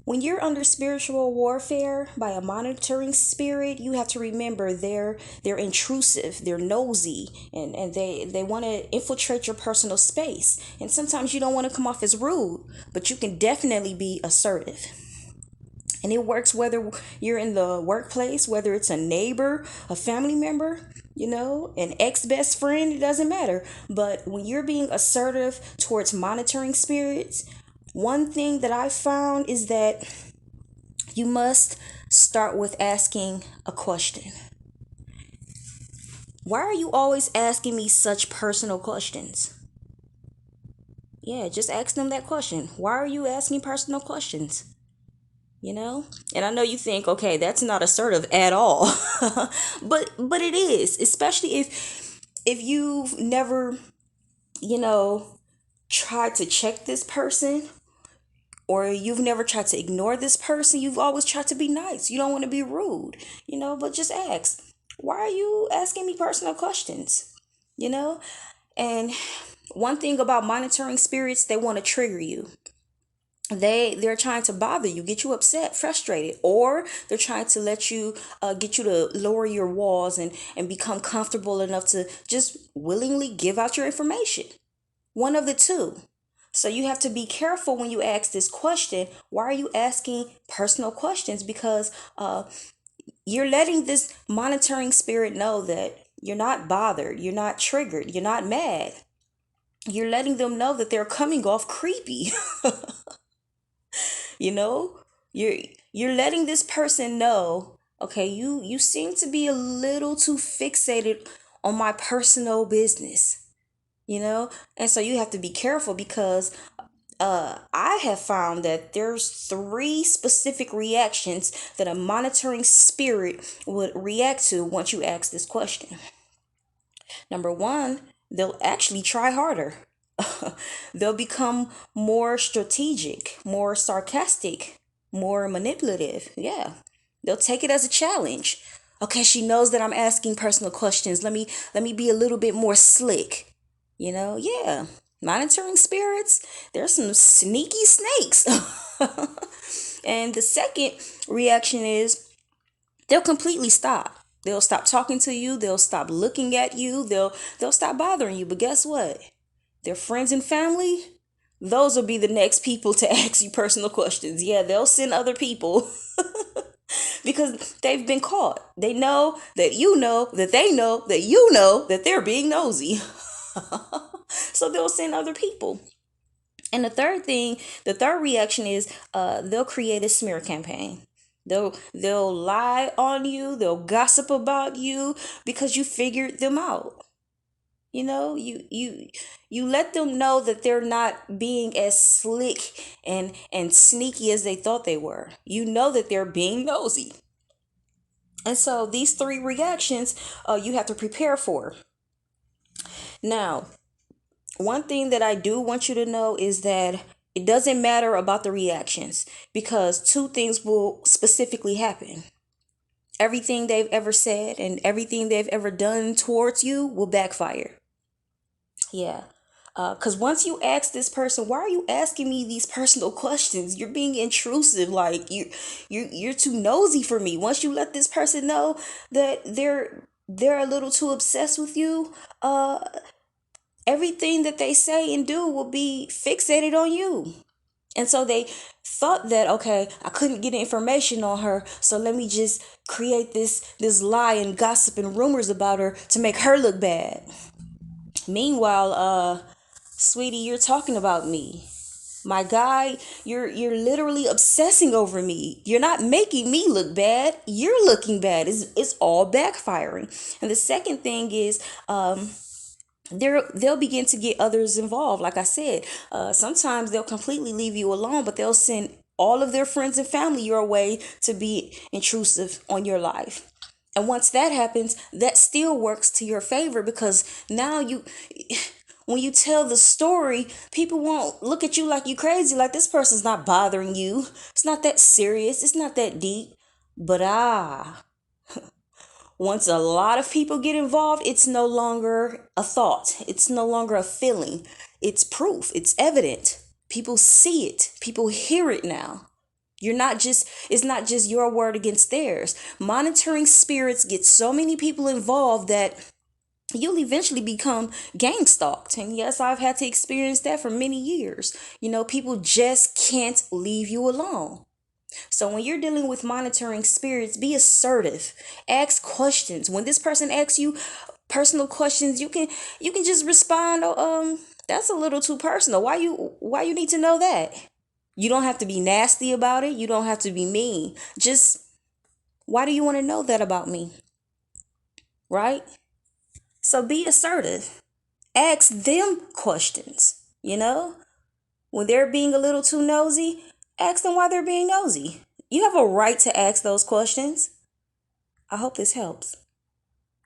When you're under spiritual warfare by a monitoring spirit, you have to remember they're intrusive, they're nosy, and they want to infiltrate your personal space. And sometimes you don't want to come off as rude, but you can definitely be assertive. And it works whether you're in the workplace, whether it's a neighbor, a family member, an ex best friend, it doesn't matter. But when you're being assertive towards monitoring spirits, one thing that I found is that you must start with asking a question. Why are you always asking me such personal questions? Yeah, just ask them that question. Why are you asking personal questions? And I know you think, okay, that's not assertive at all. but it is, especially if you've never, you know, tried to check this person, or you've never tried to ignore this person. You've always tried to be nice. You don't want to be rude, but just ask, why are you asking me personal questions? You know? And one thing about monitoring spirits, they want to trigger you. They're trying to bother you, get you upset, frustrated, or they're trying to let you get you to lower your walls and become comfortable enough to just willingly give out your information. One of the two. So you have to be careful when you ask this question. Why are you asking personal questions? Because you're letting this monitoring spirit know that you're not bothered, you're not triggered, you're not mad. You're letting them know that they're coming off creepy. you know you're you're letting this person know, okay, you seem to be a little too fixated on my personal business. And so you have to be careful, because I have found that there's three specific reactions that a monitoring spirit would react to once you ask this question. Number one, they'll actually try harder. They'll become more strategic, more sarcastic, more manipulative. Yeah. They'll take it as a challenge. Okay, she knows that I'm asking personal questions. Let me be a little bit more slick. Yeah. Monitoring spirits, there's some sneaky snakes. And the second reaction is they'll completely stop. They'll stop talking to you, they'll stop looking at you, they'll stop bothering you. But guess what? Their friends and family, those will be the next people to ask you personal questions. Yeah, they'll send other people because they've been caught. They know that you know that they know that you know that they're being nosy. So they'll send other people. And the third reaction is they'll create a smear campaign. They'll lie on you, they'll gossip about you because you figured them out. You let them know that they're not being as slick and sneaky as they thought they were. You know that they're being nosy. And so these three reactions you have to prepare for. Now, one thing that I do want you to know is that it doesn't matter about the reactions, because two things will specifically happen. Everything they've ever said and everything they've ever done towards you will backfire. Yeah. Because once you ask this person, why are you asking me these personal questions? You're being intrusive. Like you're too nosy for me. Once you let this person know that they're a little too obsessed with you, everything that they say and do will be fixated on you. And so they thought that, okay, I couldn't get information on her, so let me just create this lie and gossip and rumors about her to make her look bad. Meanwhile, sweetie, you're talking about me. My guy, you're literally obsessing over me. You're not making me look bad. You're looking bad. It's all backfiring. And the second thing is they'll begin to get others involved. Like I said, sometimes they'll completely leave you alone, but they'll send all of their friends and family your way to be intrusive on your life. And once that happens, that still works to your favor, because now when you tell the story, people won't look at you like you crazy, like this person's not bothering you. It's not that serious. It's not that deep. But once a lot of people get involved, it's no longer a thought. It's no longer a feeling. It's proof. It's evident. People see it. People hear it now. It's not just your word against theirs. Monitoring spirits get so many people involved that you'll eventually become gang stalked. And yes, I've had to experience that for many years. People just can't leave you alone. So when you're dealing with monitoring spirits, be assertive. Ask questions. When this person asks you personal questions, you can just respond, "Oh, that's a little too personal. Why you need to know that?" You don't have to be nasty about it. You don't have to be mean. Just, why do you want to know that about me? Right? So be assertive. Ask them questions. When they're being a little too nosy, ask them why they're being nosy. You have a right to ask those questions. I hope this helps.